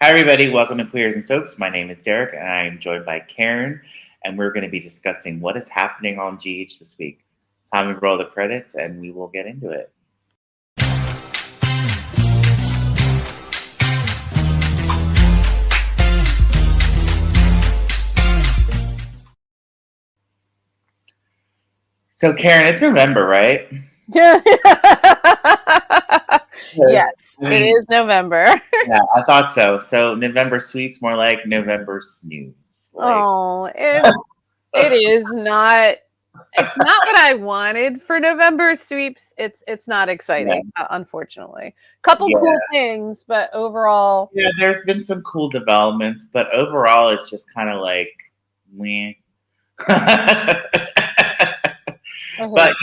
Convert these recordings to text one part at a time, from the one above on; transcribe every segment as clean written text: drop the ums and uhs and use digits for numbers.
Hi, everybody. Welcome to Queers and Soaps. My name is Derek, and I am joined by Karen, and we're going to be discussing what is happening on GH this week. Time to roll the credits, and we will get into it. So, Karen, it's November, right? Yes, I it mean, is November. yeah, I thought so. So, November sweets, more like November snooze. Oh, it is not. It's not what I wanted for November sweeps. It's not Yeah, exciting, unfortunately. Couple yeah, cool things, but overall, yeah. There's been some cool developments, but overall, it's just kind of like, meh. I hate But to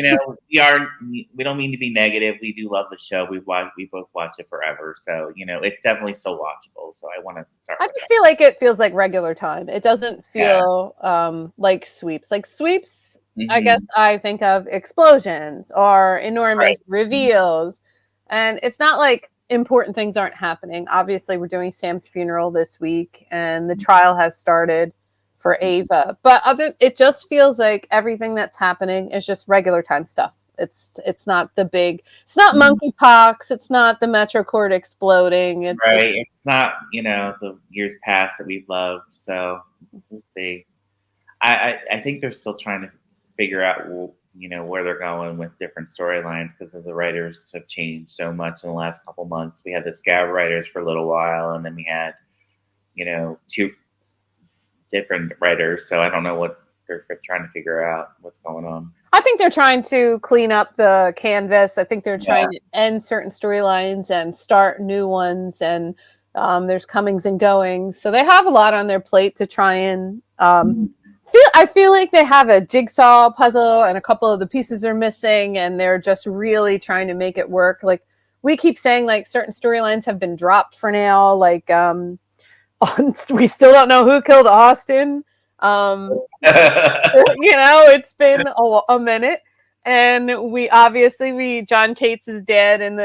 say that. we don't mean to be negative. We do love the show. We both watched it forever, so it's definitely so watchable. So I want to start I with just feel like it feels like regular time. It doesn't that. feel like sweeps. Like sweeps, Yeah. I guess I think of explosions or Right. enormous reveals. And it's not like important things aren't happening. Obviously, we're doing Sam's funeral this week and the trial has started for Ava. But it just feels like everything that's happening is just regular time stuff. It's not the big. It's not monkeypox. It's not the Metro Court exploding. It's Right. It's not the years past that we've loved. So we'll see. I think they're still trying to figure out where they're going with different storylines because the writers have changed so much in the last couple months. We had the Scab writers for a little while, and then we had two different writers. So I don't know what they're trying to figure out what's going on. I think they're trying to clean up the canvas. I think they're Yeah. trying to end certain storylines and start new ones. And there's comings and goings, so they have a lot on their plate to try and I feel like they have a jigsaw puzzle, and a couple of the pieces are missing, and they're just really trying to make it work. Like we keep saying, like certain storylines have been dropped for now. Like we still don't know who killed Austin. It's been a minute, and we John Cates is dead, and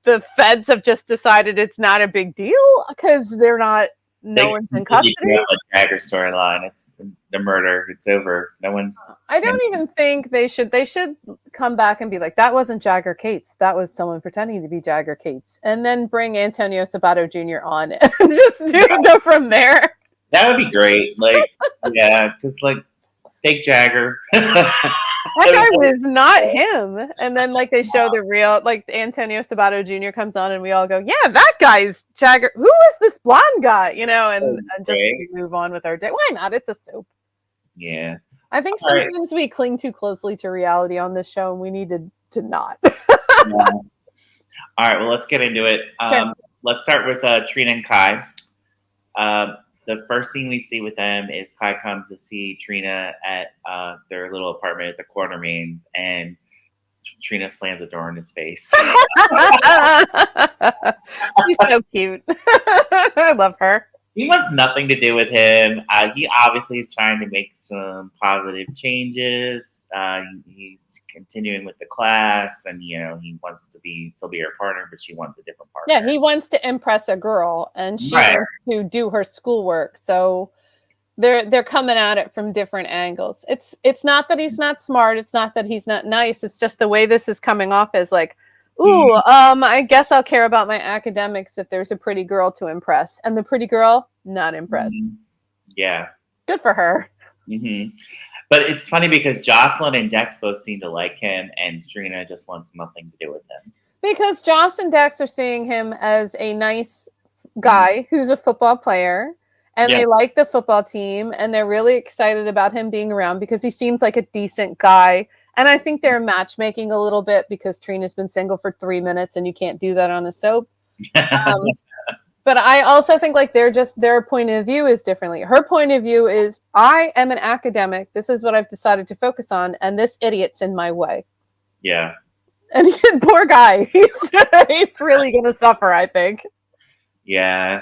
the feds have just decided it's not a big deal because they're not. No one's in custody. The Jagger storyline. It's the murder. It's over. No one's. I don't even think they should. They should come back and be like, that wasn't Jagger Cates. That was someone pretending to be Jagger Cates, and then bring Antonio Sabato Jr. on and just go from there. That would be great. Like, yeah, because like fake Jagger. That guy was not him. And then like they show the real, like Antonio Sabato Jr. comes on and we all go, yeah, that guy's Jagger. Who is this blonde guy? And just move on with our day. Why not? It's a soap. Yeah. I think sometimes we cling too closely to reality on this show and we need to not. Yeah. All right, well, let's get into it. Sure. Let's start with Trina and Kai. The first thing we see with them is Kai comes to see Trina at their little apartment at the Quartermains, and Trina slams the door in his face. She's so cute. I love her. He wants nothing to do with him. He obviously is trying to make some positive changes. He's continuing with the class, and he wants to still be her partner, but she wants a different partner. Yeah, he wants to impress a girl, and she wants to do her schoolwork. So they're coming at it from different angles. It's not that he's not smart. It's not that he's not nice. It's just the way this is coming off as like, ooh, I guess I'll care about my academics if there's a pretty girl to impress, and the pretty girl not impressed. Yeah, good for her. Mm-hmm. But it's funny because Jocelyn and Dex both seem to like him, and Trina just wants nothing to do with him. Because Joss and Dex are seeing him as a nice guy who's a football player, and they like the football team, and they're really excited about him being around because he seems like a decent guy. And I think they're matchmaking a little bit because Trina's been single for 3 minutes, and you can't do that on a soap. But I also think like their point of view is differently. Her point of view is, I am an academic. This is what I've decided to focus on, and this idiot's in my way. Yeah. And poor guy. He's really going to suffer, I think. Yeah.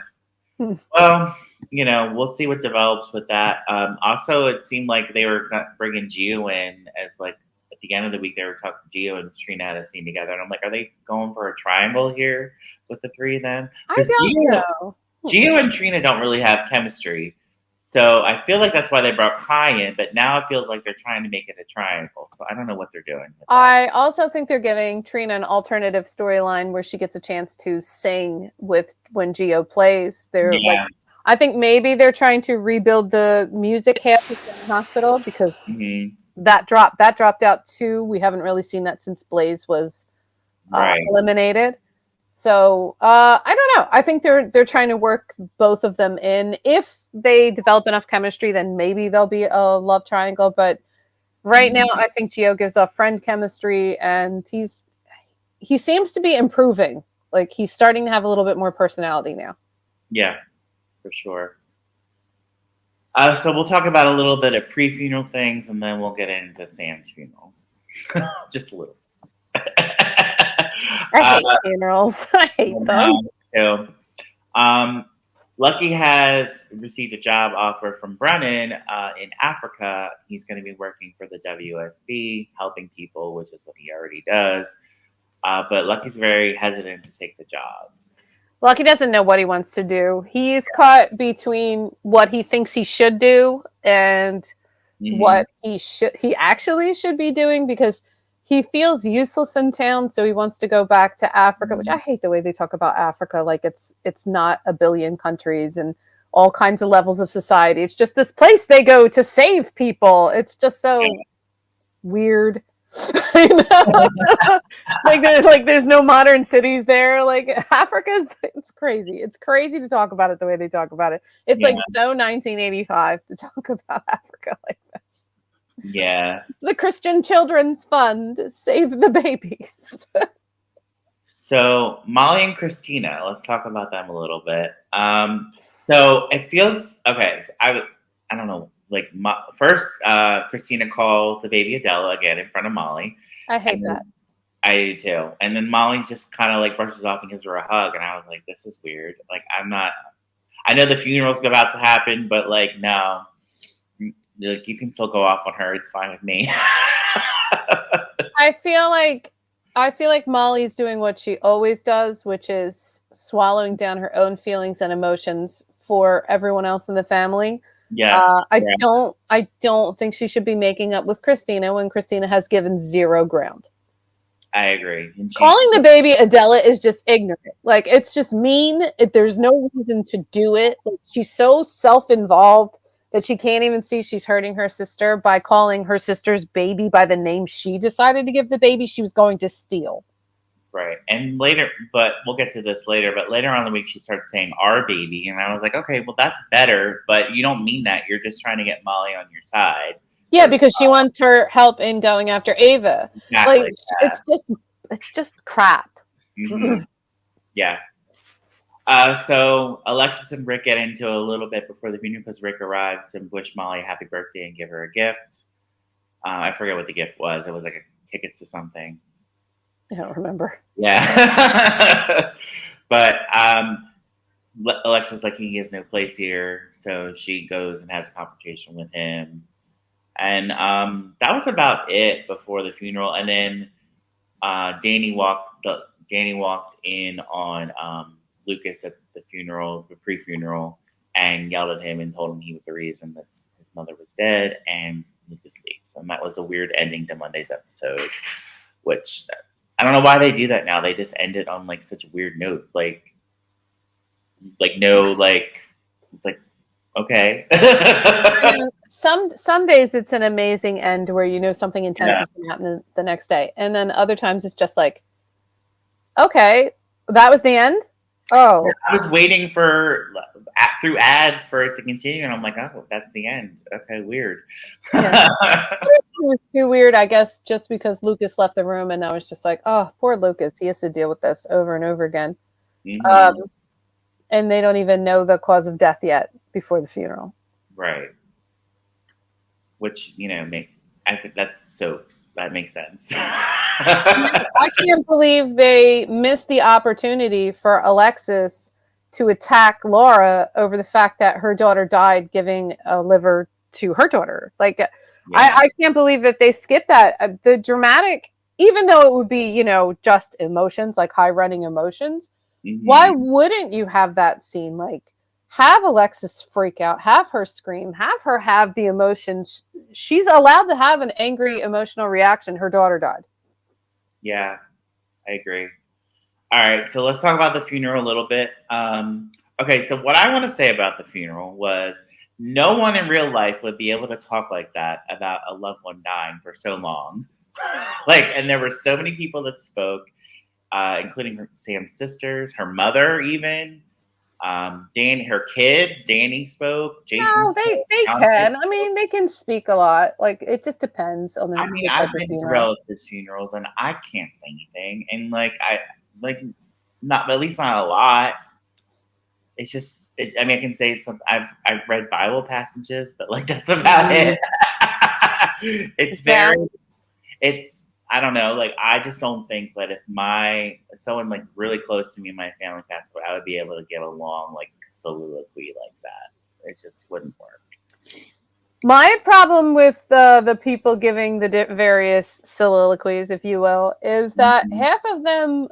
Well, we'll see what develops with that. Also, it seemed like they were bringing Gio in as like a the end of the week they were talking. Gio and Trina had a scene together, and I'm like, are they going for a triangle here with the three of them? I Because don't know. Gio and Trina don't really have chemistry. So I feel like that's why they brought Kai in, but now it feels like they're trying to make it a triangle. So I don't know what they're doing. I also think they're giving Trina an alternative storyline where she gets a chance to sing with when Gio plays. I think maybe they're trying to rebuild the music half of the hospital because that dropped out too. We haven't really seen that since Blaze was eliminated. So I don't know. I think they're trying to work both of them in. If they develop enough chemistry, then maybe there'll be a love triangle. But right now, I think Gio gives off friend chemistry, and he seems to be improving. Like he's starting to have a little bit more personality now. Yeah, for sure. So we'll talk about a little bit of pre-funeral things, and then we'll get into Sam's funeral. Just a little. I hate funerals. I hate them. Too. Lucky has received a job offer from Brennan in Africa. He's going to be working for the WSB, helping people, which is what he already does. But Lucky's very hesitant to take the job. Lucky doesn't know what he wants to do. He's caught between what he thinks he should do and what he actually should be doing because he feels useless in town, so he wants to go back to Africa, which I hate the way they talk about Africa like it's not a billion countries and all kinds of levels of society. It's just this place they go to save people. It's just so weird. There's no modern cities there. Like it's crazy. It's crazy to talk about it the way they talk about it. It's like so 1985 to talk about Africa like this. Yeah. It's the Christian Children's Fund. Save the babies. So Molly and Christina, let's talk about them a little bit. So it feels okay. I don't know. Like first, Christina calls the baby Adela again in front of Molly. I hate that. I do too. And then Molly just kind of like brushes off and gives her a hug, and I was like, "This is weird." Like I know the funeral's about to happen, but like no. Like you can still go off on her. It's fine with me. I feel like Molly's doing what she always does, which is swallowing down her own feelings and emotions for everyone else in the family. Yes. I don't think she should be making up with Christina when Christina has given zero ground. I agree. Calling the baby Adela is just ignorant. Like it's just mean. There's no reason to do it. Like, she's so self-involved that she can't even see she's hurting her sister by calling her sister's baby by the name she decided to give the baby she was going to steal. Right. And later, but we'll get to this later, but later on in the week, she starts saying our baby. And I was like, okay, well, that's better, but you don't mean that. You're just trying to get Molly on your side. Yeah, because she wants her help in going after Ava. Exactly, like, it's just crap. Mm-hmm. Yeah. So Alexis and Rick get into a little bit before the funeral because Rick arrives to wish Molly a happy birthday and give her a gift. I forget what the gift was. It was like tickets to something. I don't remember. Yeah. But Alexis like he has no place here, so she goes and has a confrontation with him. And that was about it before the funeral. And then Danny walked in on Lucas at the funeral, the pre-funeral, and yelled at him and told him he was the reason that his mother was dead, and Lucas leaves. And that was a weird ending to Monday's episode, which I don't know why they do that now. They just end it on like such weird notes, like no, like it's like okay. Some days it's an amazing end where you know something intense is going to happen the next day, and then other times it's just like, okay, that was the end. Oh, I was waiting for through ads for it to continue, and I'm like, oh, that's the end. Okay, weird. Yeah. It was too weird, I guess, just because Lucas left the room, and I was just like, oh, poor Lucas. He has to deal with this over and over again. Mm-hmm. And they don't even know the cause of death yet before the funeral. Right. Which, I think that makes sense. I can't believe they missed the opportunity for Alexis to attack Laura over the fact that her daughter died giving a liver to her daughter. Like, Yeah. I can't believe that they skipped that. The dramatic, even though it would be, just emotions, like high running emotions, why Hmm. wouldn't you have that scene? Like, have Alexis freak out, have her scream, have her have the emotions. She's allowed to have an angry, emotional reaction. Her daughter died. Yeah, I agree. All right, so let's talk about the funeral a little bit. Okay, so what I want to say about the funeral was no one in real life would be able to talk like that about a loved one dying for so long. Like, and there were so many people that spoke, including Sam's sisters, her mother, even Dan, her kids. Danny spoke. Jason No, spoke. they Beyonce can. I spoke. mean, they can speak a lot. Like, it just depends on I mean, the type I've of been to funeral. relatives' funerals and I can't say anything, and like not at least not a lot. It's just, I mean, I can say it's something. I've read Bible passages, but like that's about Mhm. it. It's Yeah. very, it's I don't know. Like I just don't think that if someone like really close to me in my family passed away, I would be able to get along like soliloquy like that. It just wouldn't work. My problem with the people giving the various soliloquies, if you will, is that Mhm. half of them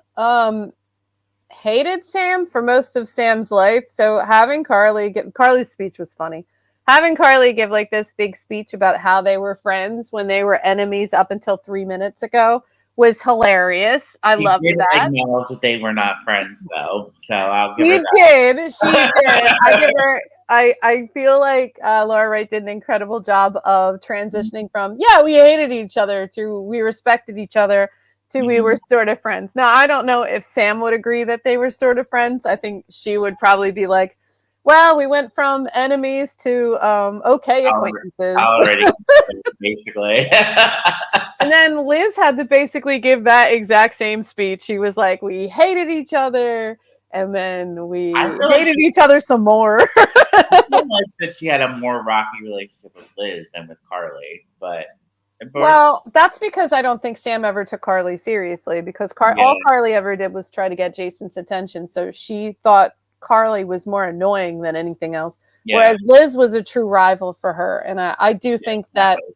hated Sam for most of Sam's life. So having Carly's speech was funny. Having Carly give like this big speech about how they were friends when they were enemies up until 3 minutes ago was hilarious. I She loved did that. acknowledge that they were not friends, though, so I'll give her She did. She did. I give that. her. I feel like Laura Wright did an incredible job of transitioning from we hated each other to we respected each other to we were Mhm. sort of friends. Now I don't know if Sam would agree that they were sort of friends. I think she would probably be like, "Well, we went from enemies to okay acquaintances." Already, basically. And then Liz had to basically give that exact same speech. She was like, "We hated each other, and then I we feel like hated each other some more." I feel like that she had a more rocky relationship with Liz than with Carly, but Well, that's because I don't think Sam ever took Carly seriously because all yeah, Carly ever did was try to get Jason's attention. So she thought Carly was more annoying than anything else. yeah, Whereas Liz was a true rival for her. And I do yeah, think that exactly.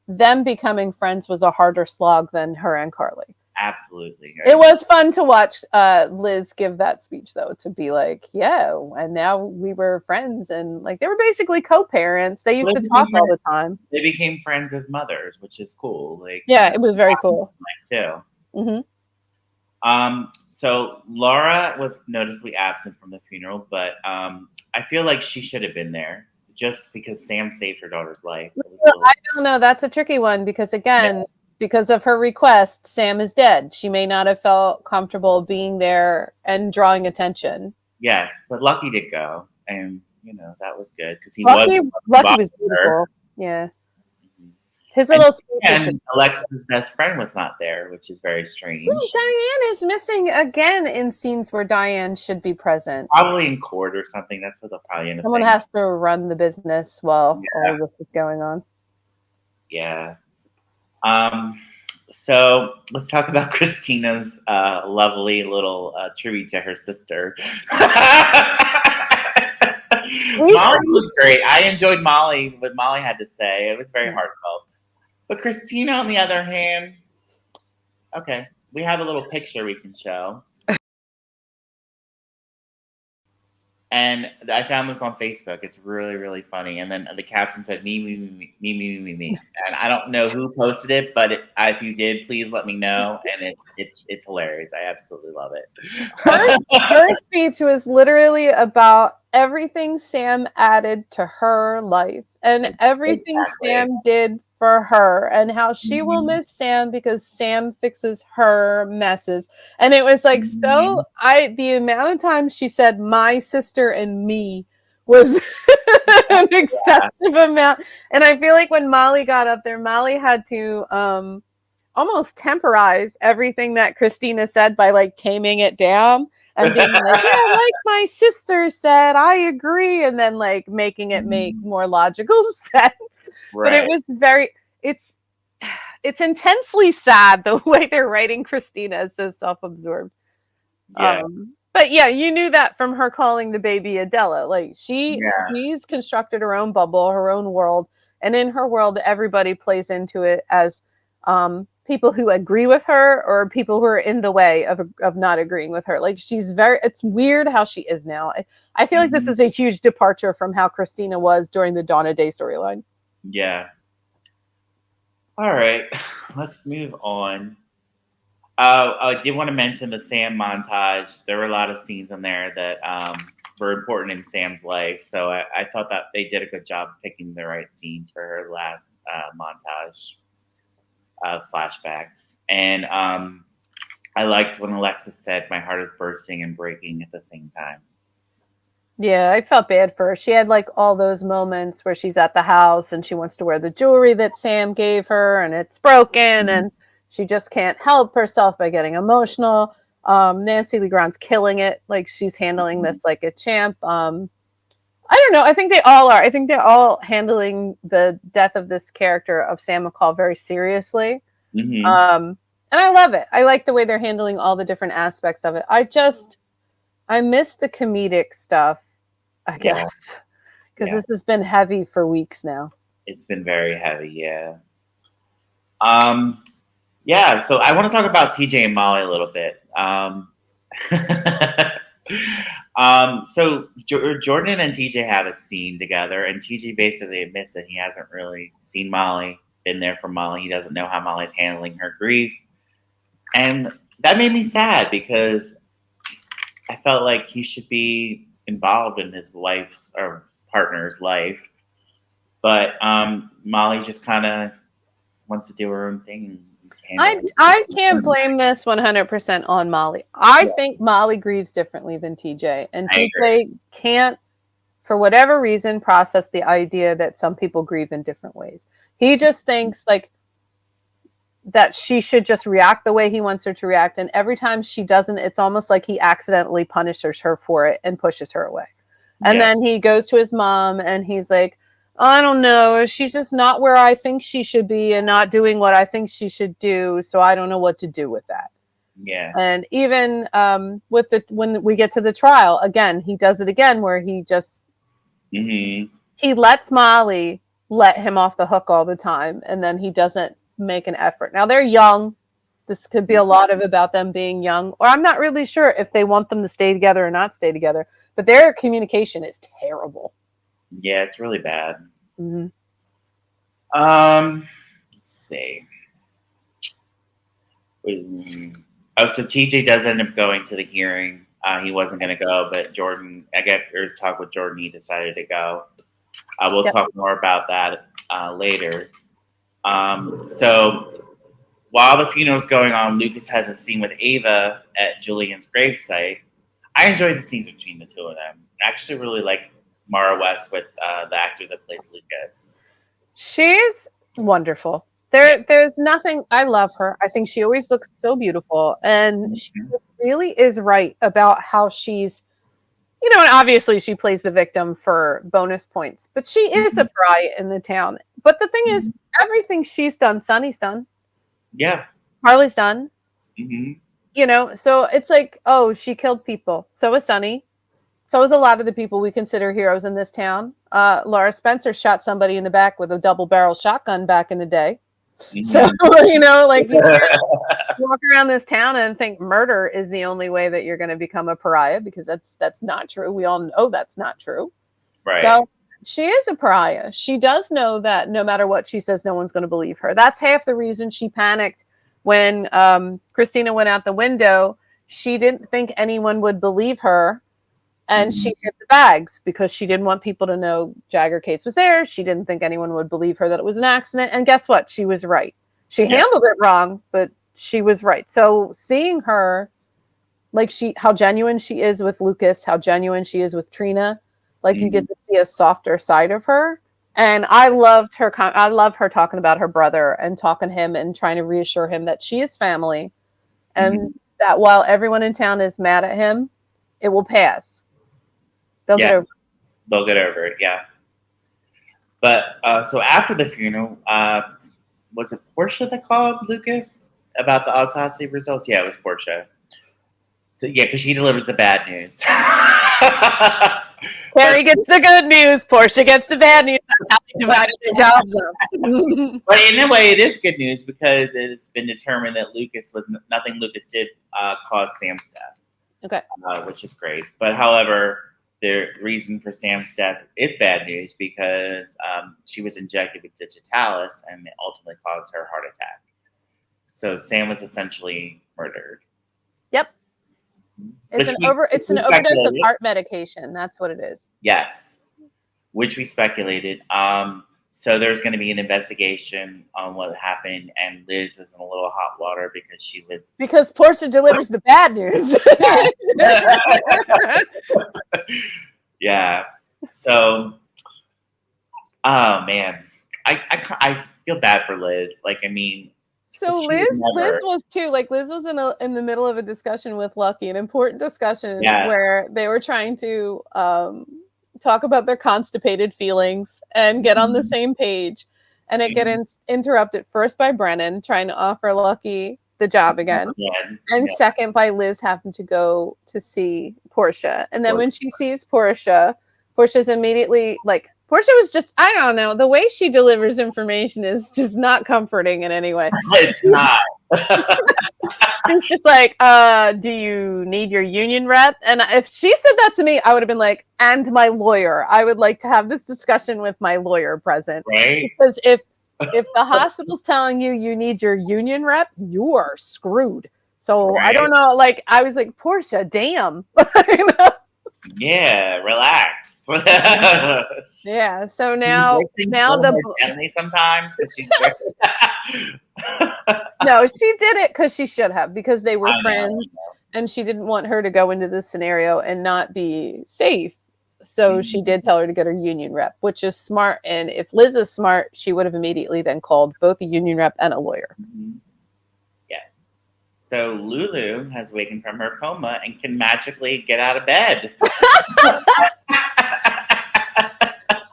them becoming friends was a harder slog than her and Carly. Absolutely, I It agree. was fun to watch Liz give that speech, though, to be like, yeah, and now we were friends. And like they were basically co parents. They used Liz to and talk all Amanda, the time. they became friends as mothers, which is cool. Like Yeah, it was very cool. too. Hmm. So Laura was noticeably absent from the funeral, but I feel like she should have been there just because Sam saved her daughter's life. It was a little, I don't know. That's a tricky one because, yeah, again, because of her request, Sam is dead. She may not have felt comfortable being there and drawing attention. yes, but Lucky did go, and that was good because he was Lucky, the Lucky boss was of her. beautiful. Yeah, Mhm. his And little speech was just. and Alexis's best friend was not there, which is very strange. Diane is missing again in scenes where Diane should be present. Probably in court or something. That's what they'll probably end up Someone saying. has to run the business while Yeah, all of this is going on. yeah. Um, so let's talk about Christina's lovely little tribute to her sister. Molly was great. I enjoyed what Molly had to say. It was very heartfelt. But Christina, on the other hand, okay, we have a little picture we can show. And I found this on Facebook. It's really, really funny. And then the caption said, me, me, me, me, me, me, me, me. And I don't know who posted it, but if you did, please let me know. And it's hilarious. I absolutely love Her it. speech was literally about everything Sam added to her life and everything Exactly. Sam did for her and how she will Mhm. miss Sam because Sam fixes her messes. And it was like Mhm. the amount of times she said my sister and me was an Yeah. excessive amount. And I feel like when Molly got up there, Molly had to almost temporize everything that Christina said by like taming it down and being like, yeah, like my sister said, I agree, and then like making it make more logical sense. But it Right. was it's it's intensely sad the way they're writing Christina as so self-absorbed. Yeah. But yeah, you knew that from her calling the baby Adela. Like Yeah. she's constructed her own bubble, her own world. And in her world, everybody plays into it as people who agree with her or people who are in the way of not agreeing with her. Like it's weird how she is now. I feel like this is a huge departure from how Christina was during the Dawn of Day storyline. Yeah. All right, let's move on. I did want to mention the Sam montage. There were a lot of scenes in there that were important in Sam's life. So I thought that they did a good job picking the right scenes for her last montage flashbacks. And I liked when Alexis said, "My heart is bursting and breaking at the same time." Yeah, I felt bad for her. She had like all those moments where she's at the house and she wants to wear the jewelry that Sam gave her and it's broken and she just can't help herself by getting emotional. Nancy Lee Grant's killing it. Like she's handling this like a champ. I don't know. I think they all are. I think they're all handling the death of this character of Sam McCall very seriously. And I love it. I like the way they're handling all the different aspects of it. I miss the comedic stuff, I guess, because this has been heavy for weeks now. It's been very heavy, yeah. So I want to talk about TJ and Molly a little bit. So Jordan and TJ have a scene together, and TJ basically admits that he hasn't really seen Molly, been there for Molly. He doesn't know how Molly's handling her grief. And that made me sad because I felt like he should be involved in his wife's or partner's life. But Molly just kind of wants to do her own thing. I can't blame this 100% on Molly. I think Molly grieves differently than TJ. And TJ can't, for whatever reason, process the idea that some people grieve in different ways. He just thinks like that she should just react the way he wants her to react. And every time she doesn't, it's almost like he accidentally punishes her for it and pushes her away. And then he goes to his mom and he's like, I don't know. She's just not where I think she should be and not doing what I think she should do. So I don't know what to do with that. Yeah. And even when we get to the trial, again, he does it again where he just he lets Molly let him off the hook all the time. And then he doesn't make an effort. Now they're young. This could be a lot of about them being young, or I'm not really sure if they want them to stay together or not stay together, but their communication is terrible. Yeah, it's really bad. Mm-hmm. Let's see. Oh, so TJ does end up going to the hearing. He wasn't going to go, but Jordan, I guess there's talk with Jordan. He decided to go. We'll talk more about that later. So while the funeral is going on, Lucas has a scene with Ava at Julian's gravesite. I enjoyed the scenes between the two of them. I actually really like Mara West with the actor that plays Lucas. She's wonderful. There's nothing. I love her. I think she always looks so beautiful, and she really is right about how she's, and obviously she plays the victim for bonus points, but she is a pariah in the town. But the thing is, everything she's done, Sonny's done. Yeah. Harley's done. So it's like, oh, she killed people. So is Sonny. So is a lot of the people we consider heroes in this town. Laura Spencer shot somebody in the back with a double-barrel shotgun back in the day. So, you can't walk around this town and think murder is the only way that you're going to become a pariah, because that's not true. We all know that's not true. Right. So she is a pariah. She does know that no matter what she says, no one's going to believe her. That's half the reason she panicked when Christina went out the window. She didn't think anyone would believe her. And she hid the bags because she didn't want people to know Jagger Cates was there. She didn't think anyone would believe her that it was an accident. And guess what? She was right. She handled it wrong, but she was right. So seeing her, how genuine she is with Lucas, how genuine she is with Trina, you get to see a softer side of her. And I loved her. I love her talking about her brother and talking to him and trying to reassure him that she is family and that while everyone in town is mad at him, it will pass. They'll get over it. They'll get over it, yeah. But so after the funeral, was it Portia that called Lucas about the autopsy results? Yeah, it was Portia. So yeah, because she delivers the bad news. Carrie gets the good news. Portia gets the bad news. That's how they divided their jobs up. But in a way, it is good news because it has been determined that nothing Lucas did caused Sam's death. Okay. Which is great. But however, the reason for Sam's death is bad news because she was injected with digitalis and it ultimately caused her heart attack. So Sam was essentially murdered. Yep. It's an overdose of heart medication. That's what it is. Yes. Which we speculated. So there's going to be an investigation on what happened, and Liz is in a little hot water because Portia delivers the bad news. Yeah. So, oh man, I feel bad for Liz. Like, I mean, so Liz was too. Like, Liz was in the middle of a discussion with Lucky, an important discussion where they were trying to talk about their constipated feelings and get on the same page, and it gets interrupted first by Brennan trying to offer Lucky the job again, and second by Liz having to go to see Portia. And then when she sees Portia's immediately like, Portia was just, I don't know, the way she delivers information is just not comforting in any way. It's not. She's just like, do you need your union rep? And if she said that to me, I would have been like, and my lawyer. I would like to have this discussion with my lawyer present. Right. Because if the hospital's telling you need your union rep, you are screwed. So I don't know. Like, I was like, Portia, damn. You know? Yeah, relax. Yeah. So now gently sometimes. No, she did it because she should have, because they were friends, and she didn't want her to go into this scenario and not be safe. So she did tell her to get her union rep, which is smart. And if Liz is smart, she would have immediately then called both a union rep and a lawyer. Yes. So Lulu has wakened from her coma and can magically get out of bed.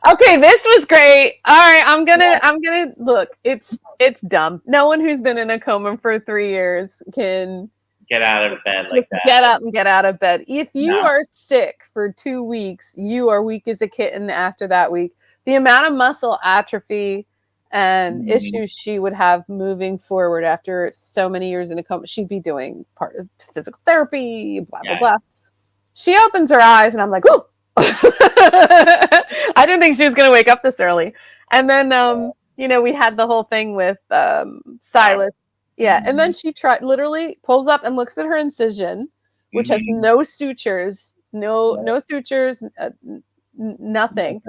Okay, this was great. All right, I'm gonna look. It's dumb. No one who's been in a coma for 3 years can get out of bed like that. Get up and get out of bed. If you are sick for 2 weeks, you are weak as a kitten after that week. The amount of muscle atrophy and issues she would have moving forward after so many years in a coma, she'd be doing part of physical therapy, blah, blah, blah. She opens her eyes and I'm like, oh, I didn't think she was going to wake up this early. And then, we had the whole thing with Silas. Yeah. And then she literally pulls up and looks at her incision, which has no sutures, no sutures, nothing.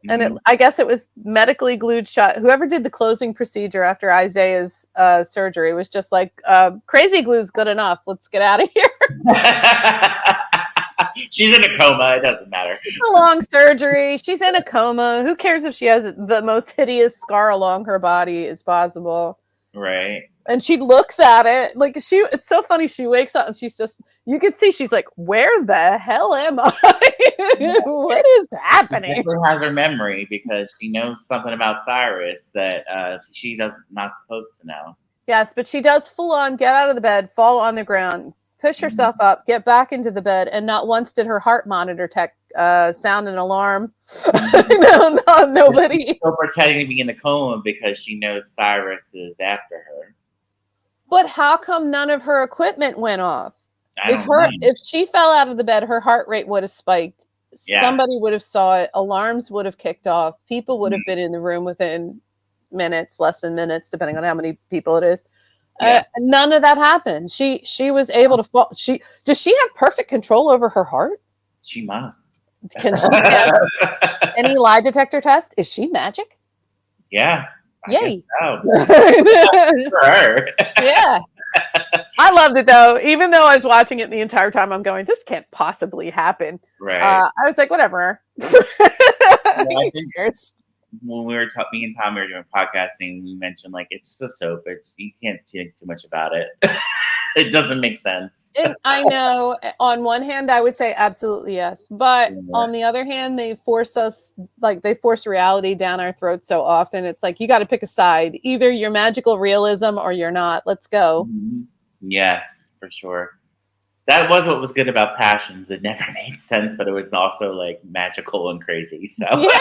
And I guess it was medically glued shut. Whoever did the closing procedure after Isaiah's surgery was just like, crazy glue's good enough. Let's get out of here. She's in a coma. It doesn't matter. It's a long surgery. She's in a coma. Who cares if she has the most hideous scar along her body as possible? Right. And she looks at it like it's so funny. She wakes up and she's just, you can see she's like, where the hell am I? What is happening? She has her memory because she knows something about Cyrus that she does not supposed to know. Yes, but she does full on get out of the bed, fall on the ground, push herself up, get back into the bed, and not once did her heart monitor tech sound an alarm. No, nobody. She's still pretending to be in the coma because she knows Cyrus is after her. But how come none of her equipment went off? If she fell out of the bed, her heart rate would have spiked. Yeah. Somebody would have saw it. Alarms would have kicked off. People would have been in the room within minutes, less than minutes, depending on how many people it is. Yeah. None of that happened. She was able to fall. Does she have perfect control over her heart? She must. Can she pass any lie detector test? Is she magic? Yeah. Yay. So. For her. Yeah. I loved it though. Even though I was watching it the entire time, I'm going, this can't possibly happen. Right. I was like, whatever. I think when we were me and Tom were doing podcasting, we mentioned like it's just a soap. You can't think too much about it. It doesn't make sense. I know. On one hand, I would say absolutely yes, but on the other hand, they force reality down our throats so often. It's like you got to pick a side. Either you're magical realism or you're not. Let's go. Yes, for sure. that was what was good about Passions. It never made sense, but it was also like magical and crazy. So Yeah.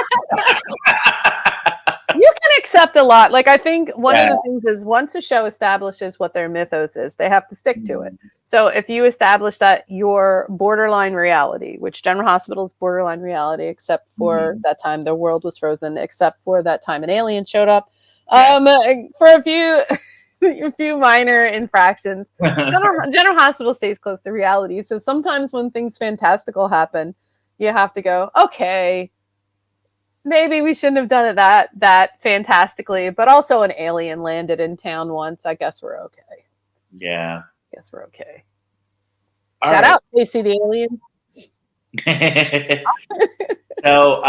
You can accept a lot. Like, I think one of yeah. the things is once a show establishes what their mythos is, they have to stick to it. Mhm. So if you establish that your borderline reality, which General Hospital is borderline reality, except for Mhm. that time the world was frozen, except for that time an alien showed up, Yeah. for a few a few minor infractions, General Hospital stays close to reality. So sometimes when things fantastical happen, you have to go, okay, maybe we shouldn't have done it that fantastically, but also an alien landed in town once. I guess we're okay. Yeah. Guess we're okay. All Shout right. out Casey the alien. So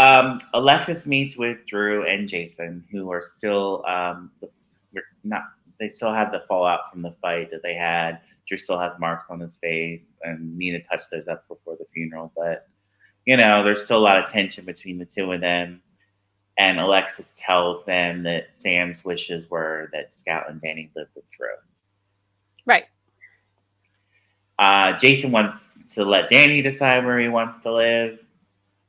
Alexis meets with Drew and Jason, who are still not. They still have the fallout from the fight that they had. Drew still has marks on his face, and Nina touched those up before the funeral. But there's still a lot of tension between the two of them. And Alexis tells them that Sam's wishes were that Scout and Danny live with Drew. Right. Jason wants to let Danny decide where he wants to live,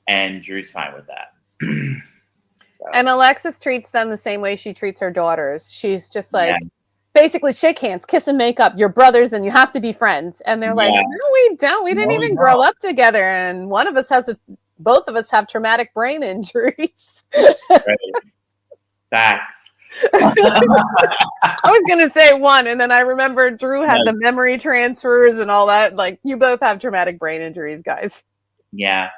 and Drew's fine with that. So, And Alexis treats them the same way she treats her daughters. She's just yeah, like, basically shake hands, kiss and make up. You're brothers and you have to be friends. And they're like, yeah, no, we don't. We no, didn't we even grow don't. up together. And both of us have traumatic brain injuries. Right. Facts. I was going to say one, and then I remember Drew had No, the memory transfers and all that. Like, you both have traumatic brain injuries, guys. yeah.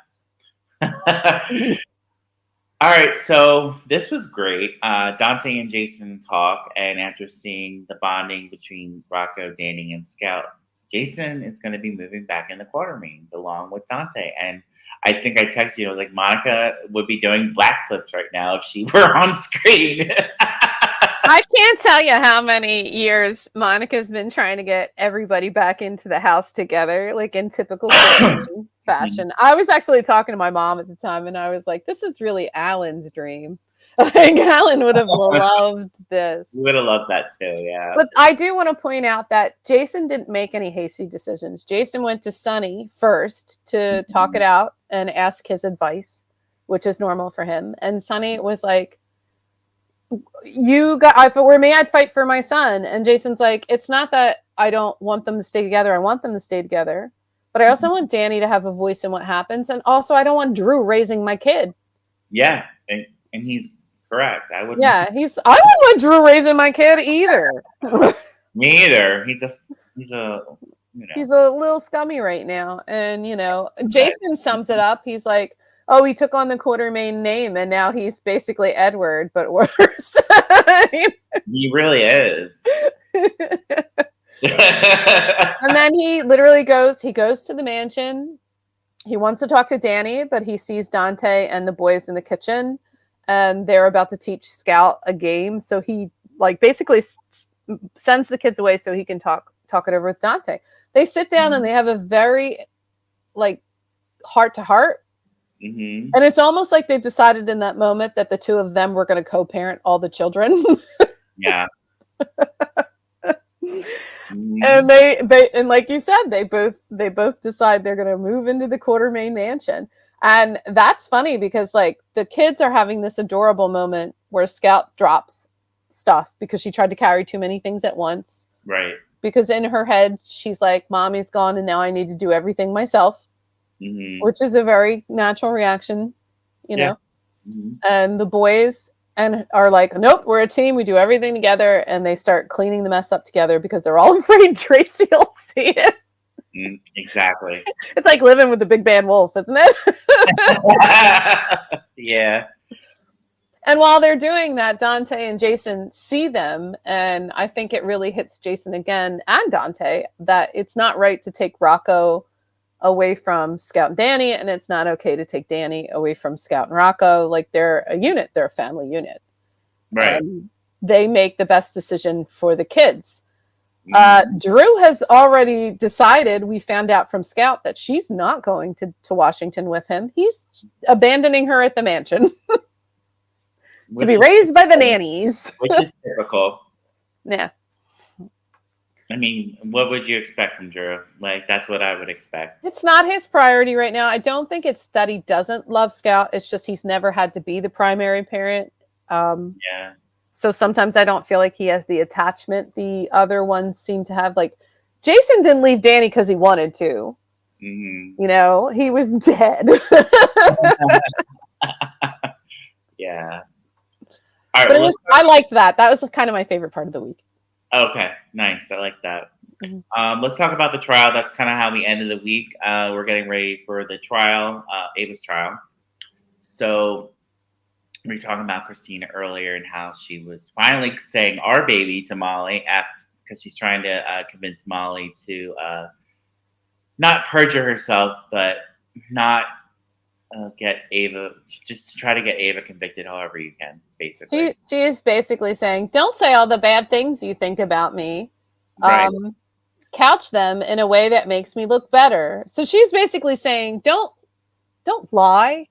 All right, so this was great. Dante and Jason talk, and after seeing the bonding between Rocco, Danny, and Scout, Jason is going to be moving back in the Quartermaines along with Dante. And I think I texted you, I was like, Monica would be doing black flips right now if she were on screen. I can't tell you how many years Monica's been trying to get everybody back into the house together, like in typical fashion. I was actually talking to my mom at the time, and I was like, "This is really Alan's dream." Like Alan would have loved this. You would have loved that too, yeah. But I do want to point out that Jason didn't make any hasty decisions. Jason went to Sonny first to talk it out and ask his advice, which is normal for him. And Sonny was like, if it were me, I'd fight for my son. And Jason's like, it's not that I don't want them to stay together. I want them to stay together. But I also want Danny to have a voice in what happens. And also, I don't want Drew raising my kid. Yeah, and he's correct. I wouldn't. Yeah, I wouldn't want Drew raising my kid either. Me either. He's a He's a little scummy right now. And, Jason sums it up. He's like, oh, he took on the Quartermaine name and now he's basically Edward, but worse. He really is. And then he literally goes to the mansion. He wants to talk to Danny, but he sees Dante and the boys in the kitchen and they're about to teach Scout a game. So he basically sends the kids away so he can talk it over with Dante. They sit down and they have a very heart to heart. Mm-hmm. And it's almost like they decided in that moment that the two of them were going to co-parent all the children. Yeah. Mm-hmm. And they and like you said, they both decide they're going to move into the Quartermaine mansion. And that's funny because the kids are having this adorable moment where Scout drops stuff because she tried to carry too many things at once. Right. Because in her head, she's like, Mommy's gone and now I need to do everything myself. Mm-hmm. Which is a very natural reaction, know. Mm-hmm. And the boys are like, nope, we're a team. We do everything together. And they start cleaning the mess up together because they're all afraid Tracy will see it. Exactly. It's like living with the big bad wolf, isn't it? Yeah. And while they're doing that, Dante and Jason see them. And I think it really hits Jason again and Dante that it's not right to take Rocco away from Scout and Danny, and it's not okay to take Danny away from Scout and Rocco. They're a unit, they're a family unit. Right. They make the best decision for the kids. Drew has already decided, we found out from Scout, that she's not going to Washington with him. He's abandoning her at the mansion to be raised by the nannies. Which is typical. Yeah. I mean, what would you expect from Drew? Like, that's what I would expect. It's not his priority right now. I don't think it's that he doesn't love Scout. It's just he's never had to be the primary parent. Um, Yeah. so sometimes I don't feel like he has the attachment the other ones seem to have. Like Jason didn't leave Danny because he wanted to. Mm-hmm. You know, he was dead. Yeah. All right. But it Well, was, I liked that. That was kind of my favorite part of the week. okay. Nice. I like that. Mhm. Let's talk about the trial. That's kind of how we ended the week. We're getting ready for the trial, Ava's trial. So we were talking about Christina earlier and how she was finally saying "our baby" to Molly because she's trying to convince Molly to not perjure herself, but not get Ava, just to try to get Ava convicted however you can, basically. She is basically saying, "Don't say all the bad things you think about me. Right. Couch them in a way that makes me look better." So she's basically saying, don't lie,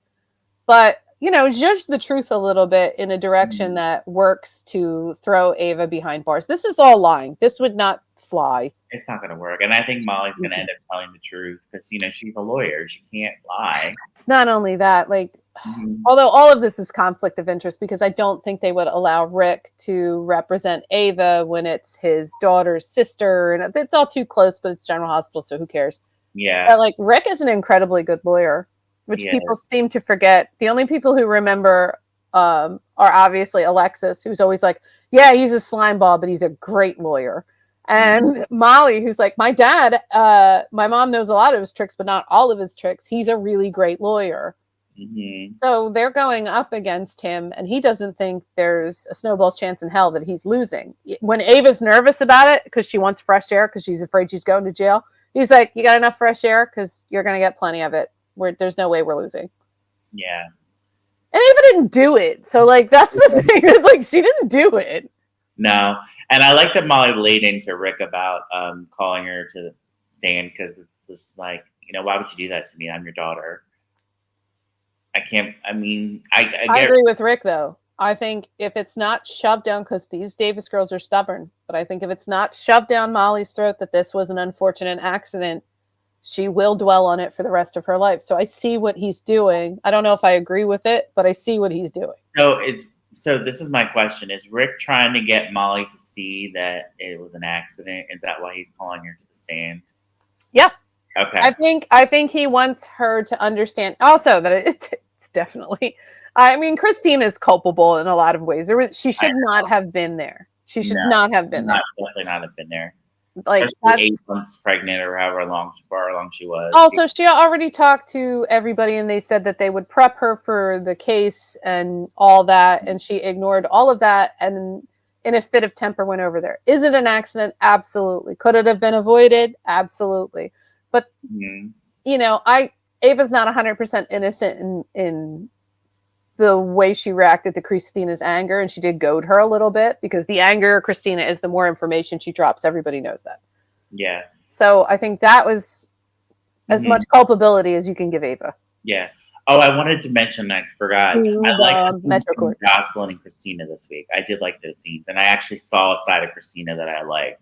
but you know, judge the truth a little bit in a direction that works to throw Ava behind bars. This is all lying. This would not fly. It's not going to work. And I think Molly's going to end up telling the truth because, she's a lawyer. She can't lie. It's not only that, like, Mm-hmm. although all of this is conflict of interest because I don't think they would allow Rick to represent Ava when it's his daughter's sister. And it's all too close, but it's General Hospital, so who cares? Yeah. But like, Rick is an incredibly good lawyer, which people seem to forget. The only people who remember are obviously Alexis, who's always like, yeah, he's a slime ball, but he's a great lawyer. And Molly, who's like, my dad, my mom knows a lot of his tricks, but not all of his tricks. He's a really great lawyer. Mm-hmm. So they're going up against him, and he doesn't think there's a snowball's chance in hell that he's losing. When Ava's nervous about it because she wants fresh air because she's afraid she's going to jail, he's like, you got enough fresh air? Because you're going to get plenty of it. There's no way we're losing. Yeah. And Ava didn't do it. So, like, that's the thing. It's like, she didn't do it. No. And I like that Molly laid into Rick about calling her to the stand because it's just like, why would you do that to me? I'm your daughter. I can't, I mean, I agree with Rick, though. I think if it's not shoved down, because these Davis girls are stubborn, but I think if it's not shoved down Molly's throat that this was an unfortunate accident, she will dwell on it for the rest of her life. So I see what he's doing. I don't know if I agree with it, but I see what he's doing. So this is my question. Is Rick trying to get Molly to see that it was an accident? Is that why he's calling her to the stand? Yeah. Okay. I think he wants her to understand also that it's definitely, I mean, Christine is culpable in a lot of ways. She should not have been there. She should not have been there. Definitely not have been there. Like 8 months pregnant or however long she was. Also, she already talked to everybody and they said that they would prep her for the case and all that. And she ignored all of that and in a fit of temper went over there. Is it an accident? Absolutely. Could it have been avoided? Absolutely. But, Ava's not 100% innocent in the way she reacted to Christina's anger, and she did goad her a little bit because the anger of Christina is the more information she drops. Everybody knows that. Yeah. So I think that was as much culpability as you can give Ava. Yeah. Oh, I wanted to mention, I forgot. I liked Jocelyn and Christina this week. I did like those scenes, and I actually saw a side of Christina that I liked.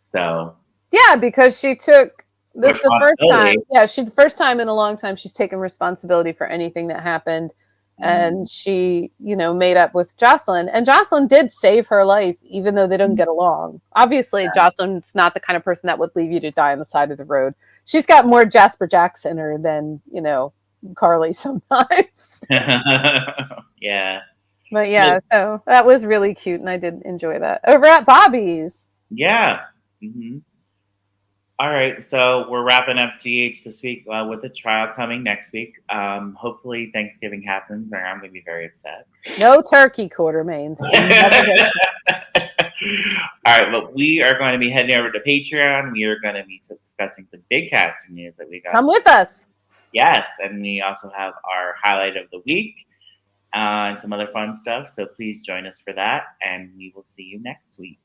So yeah, because she took this the first time. Yeah, the first time in a long time she's taken responsibility for anything that happened. And she, made up with Jocelyn. And Jocelyn did save her life, even though they didn't get along. Obviously, Jocelyn's not the kind of person that would leave you to die on the side of the road. She's got more Jasper Jackson in her than, Carly sometimes. Yeah. But yeah, so that was really cute, and I did enjoy that. Over at Bobby's. Yeah. Mm-hmm. All right, so we're wrapping up GH this week with the trial coming next week. Hopefully Thanksgiving happens, or I'm going to be very upset. No turkey, Quartermains. All right, but we are going to be heading over to Patreon. We are going to be discussing some big casting news that we got. Come with us. Yes, and we also have our highlight of the week and some other fun stuff. So please join us for that, and we will see you next week.